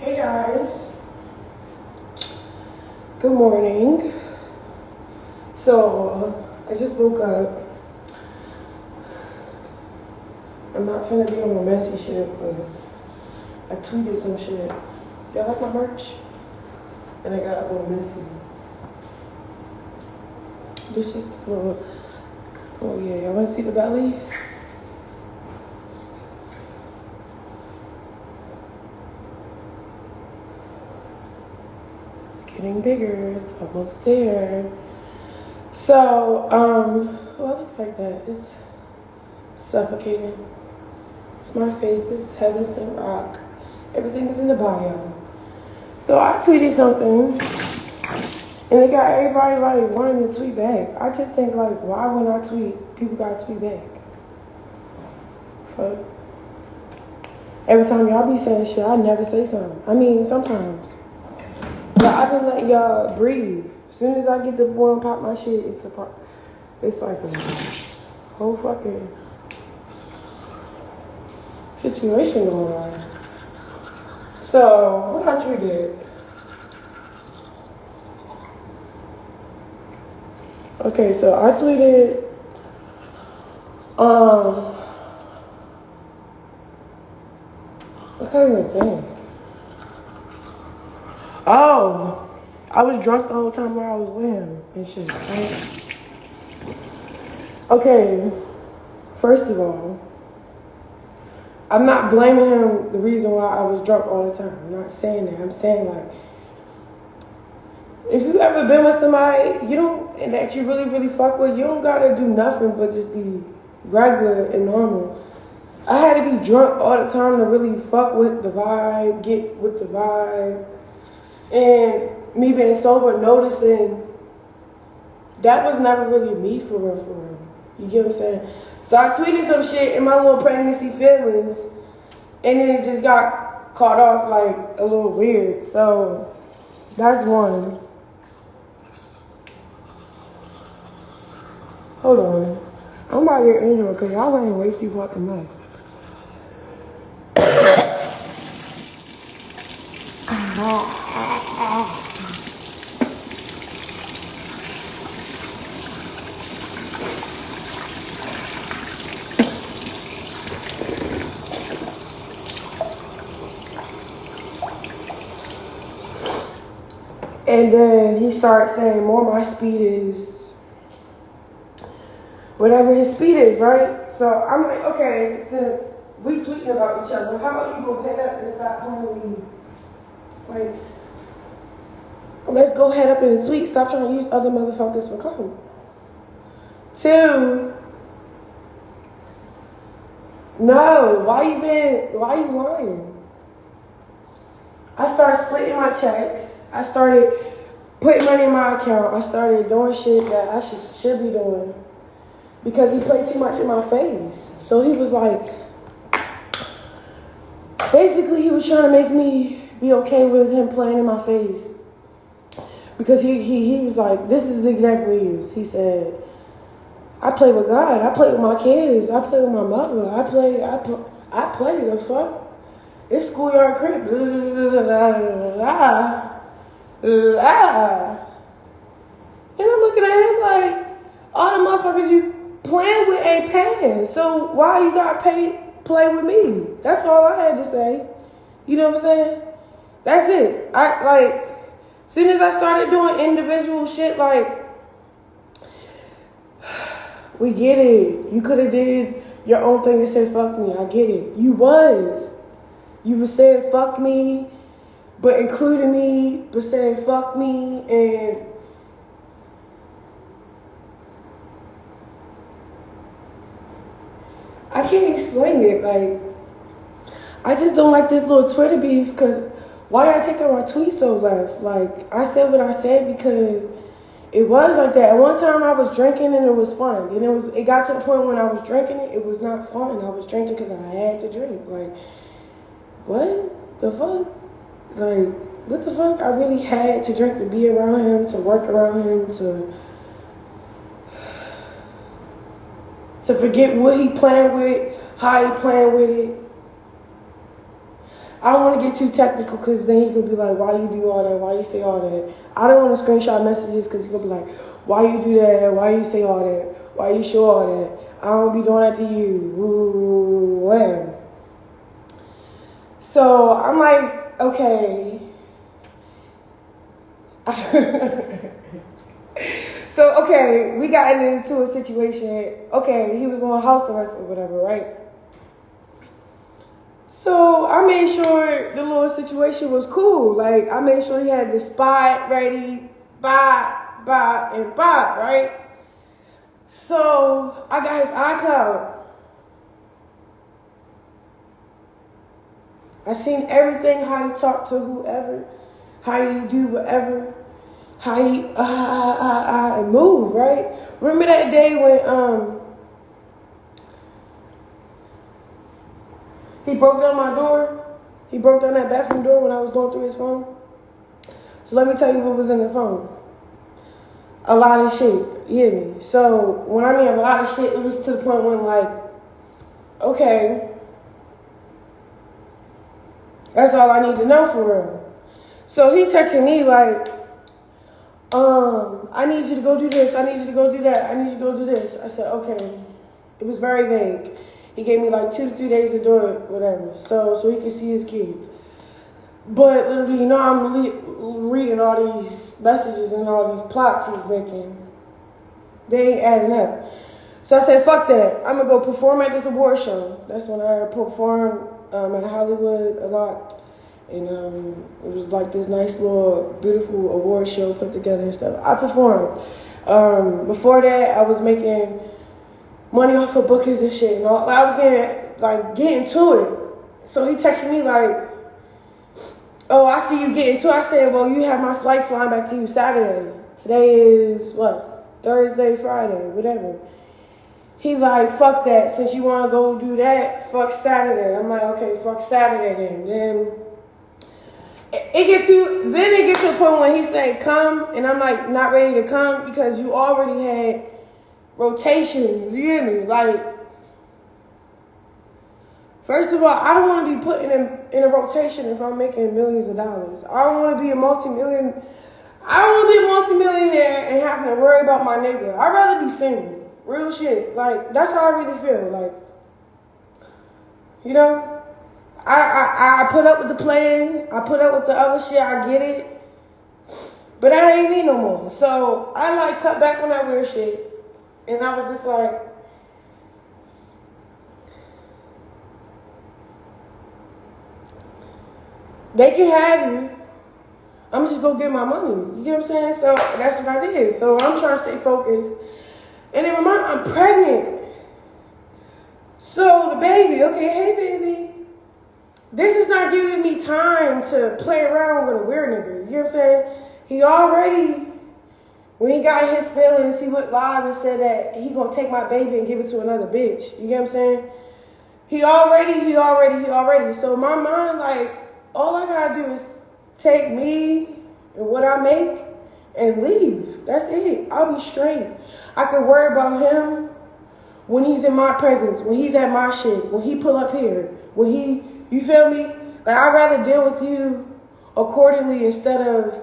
Hey guys, good morning. So I just woke up. I'm not finna be on my messy shit, but I tweeted some shit. Y'all like my merch? And I got a little messy. This is the little, oh yeah, y'all wanna see the belly? Getting bigger, it's almost there. So, well, I look like that. It's suffocating. It's my face, it's heaven sent rock. Everything is in the bio. So I tweeted something, and it got everybody like wanting to tweet back. I just think like, why when I tweet, people gotta tweet back? Fuck. Every time y'all be saying shit, I never say something. I mean, sometimes. But I've been letting y'all breathe. As soon as I get the one pop my shit, it's like a whole fucking situation going on. So, what I tweeted? Okay, so I tweeted, I can't even think. Oh, I was drunk the whole time while I was with him and shit, right? Okay, first of all, I'm not blaming him the reason why I was drunk all the time. I'm not saying that. I'm saying like, if you ever been with somebody and that you really, really fuck with, you don't gotta do nothing but just be regular and normal. I had to be drunk all the time to really fuck with the vibe, get with the vibe. And me being sober, noticing that was never really me for real. You get what I'm saying? So I tweeted some shit in my little pregnancy feelings, and then it just got caught off like a little weird. So that's one. Hold on. I'm about to get in here because y'all ain't way too fucking much. And then he started saying more my speed is whatever his speed is, right? So I'm like, okay, since we tweeting about each other, how about you go head up and stop playing with me? Like, let's go head up and tweet. Stop trying to use other motherfuckers for clout. 2, no, why you lying? I started splitting my checks. I started putting money in my account. I started doing shit that I should be doing because he played too much in my face. So he was like, basically he was trying to make me be okay with him playing in my face. Because he was like, this is the example he used. He said, I play with God. I play with my kids. I play with my mother. I play the fuck. It's schoolyard crib. And I'm looking at him like, all the motherfuckers you playing with ain't paying. So why you got play with me? That's all I had to say. You know what I'm saying? That's it. As soon as I started doing individual shit, like, we get it. You could have did your own thing and said, fuck me. I get it. You were saying fuck me, but including me, but saying fuck me, and I can't explain it. Like, I just don't like this little Twitter beef because why y'all taking my tweet so left? Like, I said what I said because it was like that. At one time I was drinking and it was fun. And it got to the point when I was drinking it was not fun. I was drinking because I had to drink. Like, what the fuck? Like, what the fuck? I really had to drink to be around him, to work around him, to forget what he playing with, how he playing with it. I don't want to get too technical because then he could be like, why you do all that? Why you say all that? I don't want to screenshot messages because he could be like, why you do that? Why you say all that? Why you show all that? I don't be doing that to you. Ooh, when? So I'm like, okay. So, okay, we got into a situation. Okay, he was on house arrest or whatever, right? So I made sure the little situation was cool. Like, I made sure he had the spot ready, bop, and bop, right? So I got his iCloud. I seen everything, how he talked to whoever, how he do whatever, how he and move, right? Remember that day when he broke down my door? He broke down that bathroom door when I was going through his phone. So let me tell you what was in the phone. A lot of shit, you hear me? So when I mean a lot of shit, it was to the point when like, okay, that's all I need to know for real. So he texted me like, I need you to go do this. I need you to go do that. I need you to go do this. I said, okay. It was very vague. He gave me like 2 to 3 days to do it, whatever. So he could see his kids. But literally, you know, I'm reading all these messages and all these plots he's making. They ain't adding up. So I said, fuck that. I'm going to go perform at this award show. That's when I performed at Hollywood a lot. And it was like this nice little beautiful award show put together and stuff. I performed. Before that, I was making money off of bookings and shit. And all. I was getting to it. So he texted me like, oh, I see you getting to it. I said, well, you have my flight flying back to you Saturday. Today is what? Thursday, Friday, whatever. He like, fuck that. Since you want to go do that, fuck Saturday. I'm like, okay, fuck Saturday then. Then it gets to a point when he say come, and I'm like not ready to come because you already had rotations. You hear me? Like, first of all, I don't want to be put in a rotation if I'm making millions of dollars. I don't want to be a multi-millionaire and having to worry about my nigga. I'd rather be single. Real shit. Like, that's how I really feel. Like, you know, I put up with the plan. I put up with the other shit. I get it. But I ain't me no more. So I like cut back on that weird shit. And I was just like, they can have you. I'm just gonna get my money. You get what I'm saying? So that's what I did. So I'm trying to stay focused. And then I'm pregnant. So the baby, okay, hey baby. This is not giving me time to play around with a weird nigga. You know what I'm saying? He already, when he got his feelings, he went live and said that he gonna take my baby and give it to another bitch. You get what I'm saying? He already. So my mind, like, all I gotta do is take me and what I make and leave. That's it. I'll be straight. I can worry about him when he's in my presence, when he's at my shit, when he pull up here, when he, you feel me? Like, I'd rather deal with you accordingly instead of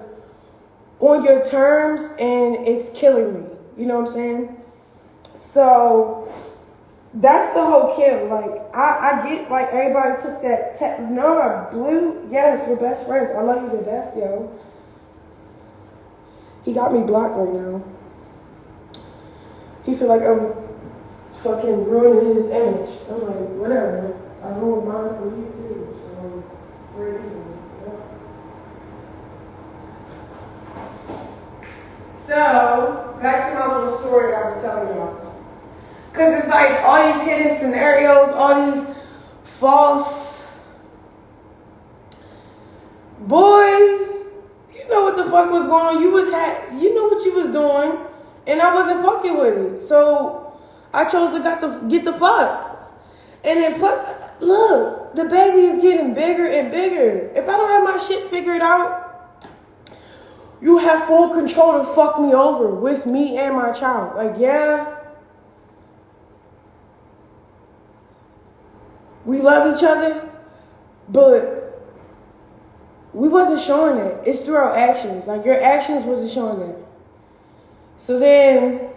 on your terms and it's killing me. You know what I'm saying? So that's the whole kill. Like, I get, like, everybody took that no, Blue, yes, we're best friends. I love you to death, yo. He got me blocked right now. He feel like I'm fucking ruining his image. I'm like, whatever. I ruined mine for you too. So we're even. So back to my little story I was telling y'all. Cause it's like all these hidden scenarios, all these false. Boy, you know what the fuck was going on. You know what you was doing, and I wasn't fucking with it. So I chose to get the fuck. And then look, the baby is getting bigger and bigger. If I don't have my shit figured out, you have full control to fuck me over with me and my child. Like, yeah, we love each other, but We wasn't showing it. It's through our actions. Like, your actions wasn't showing it. So then,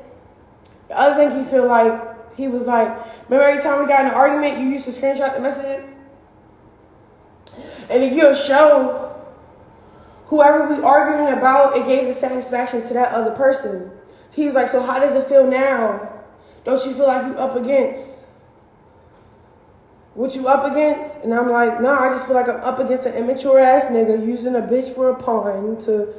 the other thing he feel like, he was like, remember every time we got in an argument, you used to screenshot the messages? And if you'll show whoever we arguing about, it gave the satisfaction to that other person. He's like, so how does it feel now? Don't you feel like you up against what you up against? And I'm like, no, I just feel like I'm up against an immature ass nigga using a bitch for a pawn to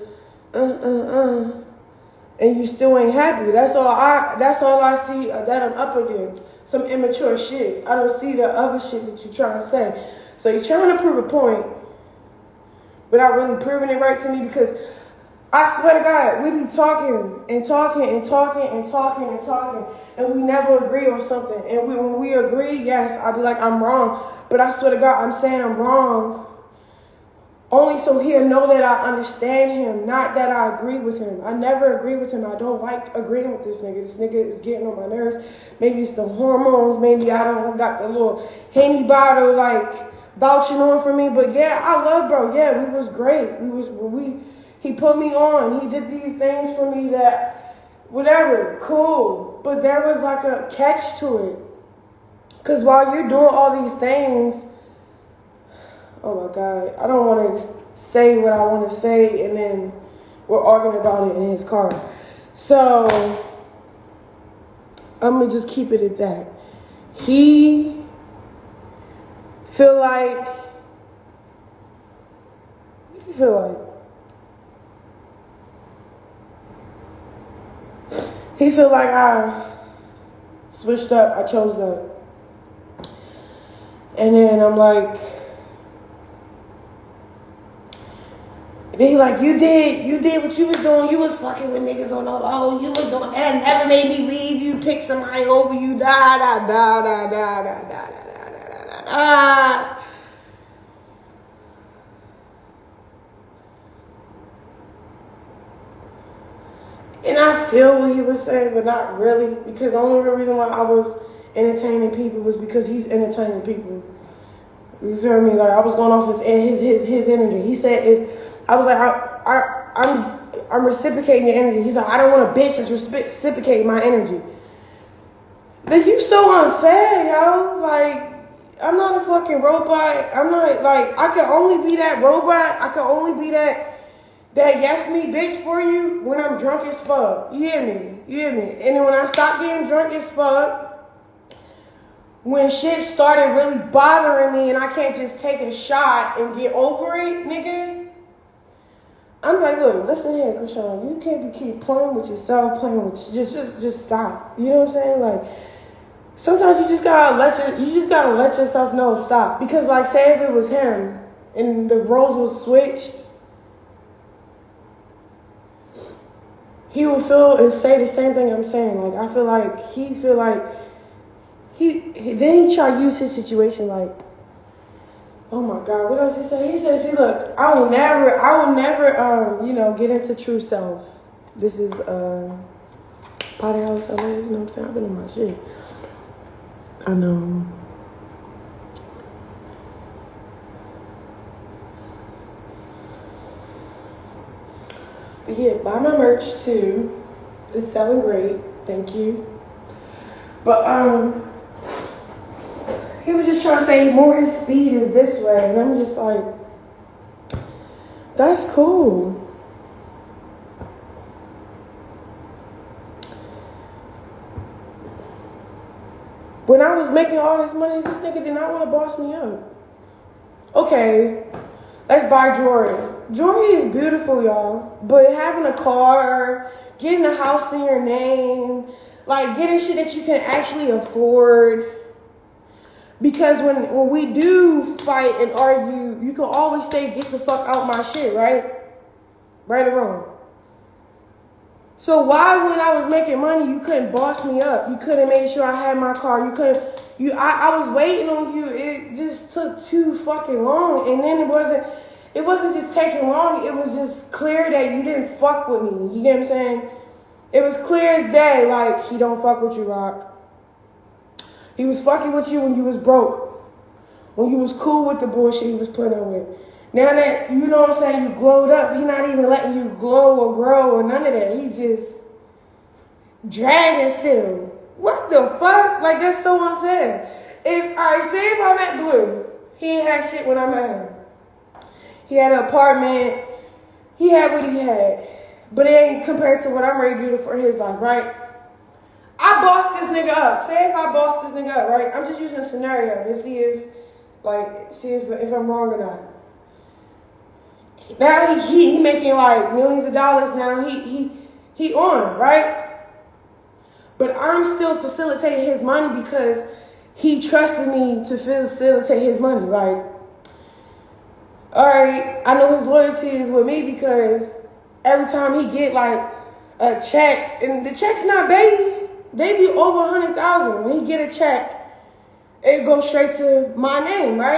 and you still ain't happy. That's all I see that I'm up against. Some immature shit. I don't see the other shit that you trying to say. So you're trying to prove a point without really proving it right to me, because I swear to God, we be talking and talking and talking and talking and talking, and we never agree on something. And when we agree, yes, I'll be like, I'm wrong. But I swear to God, I'm saying I'm wrong only so he'll know that I understand him, not that I agree with him. I never agree with him. I don't like agreeing with this nigga. This nigga is getting on my nerves. Maybe it's the hormones. Maybe I don't got the little Henny bottle like vouching on for me. But yeah, I love bro. Yeah, we was great. He put me on. He did these things for me that, whatever, cool. But there was like a catch to it. Because while you're doing all these things, oh my God, I don't want to say what I want to say and then we're arguing about it in his car. So, I'm going to just keep it at that. He feel like, what do you feel like? He feel like I switched up, I chose up. And then I'm like, and then he like, you did what you was doing. You was fucking with niggas on the low. You was doing that. Never made me leave. You pick somebody over you. Da da da da da da da da da da da. And I feel what he was saying, but not really, because the only real reason why I was entertaining people was because he's entertaining people. You feel me? Like, I was going off his energy. He said if I was like, I'm reciprocating your energy. He's like, I don't want a bitch that's reciprocating my energy. Like, you so unfair, yo. Like, I'm not a fucking robot. I'm not, like, I can only be that robot. I can only be that yes me bitch for you when I'm drunk as fuck. You hear me? You hear me? And then when I stop getting drunk as fuck, when shit started really bothering me and I can't just take a shot and get over it, nigga, I'm like, look, listen here, Chrisean, you can't keep playing with yourself, playing with you. Just stop. You know what I'm saying? Like, sometimes you just gotta let yourself know stop. Because like, say if it was him and the roles was switched, he would feel and say the same thing I'm saying. Like, I feel like he try to use his situation like, oh my God, what else he say? He says, see, look, I will never, get into true self. This is, Potty House LA, you know what I'm saying? I've been in my shit. I know. But yeah, buy my merch too. It's selling great. Thank you. But, he was just trying to say more his speed is this way. And I'm just like, that's cool. When I was making all this money, this nigga did not want to boss me up. Okay, let's buy jewelry. Jewelry is beautiful, y'all. But having a car, getting a house in your name, like getting shit that you can actually afford. Because when we do fight and argue, you can always say, get the fuck out my shit, right? Right or wrong? So why, when I was making money, you couldn't boss me up? You couldn't make sure I had my car. I was waiting on you. It just took too fucking long. And then it wasn't just taking long. It was just clear that you didn't fuck with me. You get what I'm saying? It was clear as day, like, he don't fuck with you, Rock. He was fucking with you when you was broke. When you was cool with the bullshit he was putting up with. Now that, you know what I'm saying, you glowed up, he not even letting you glow or grow or none of that. He just dragging still. What the fuck? Like, that's so unfair. If I met Blue, he ain't had shit when I met him. He had an apartment. He had what he had. But it ain't compared to what I'm ready to do for his life, right? I bossed this nigga up. Say if I bossed this nigga up, right? I'm just using a scenario to see if I'm wrong or not. Now he making like millions of dollars now. He on, right? But I'm still facilitating his money because he trusted me to facilitate his money. Like, all right, I know his loyalty is with me because every time he get like a check, and the check's not baby, they be over 100,000. When he get a check, it goes straight to my name, right?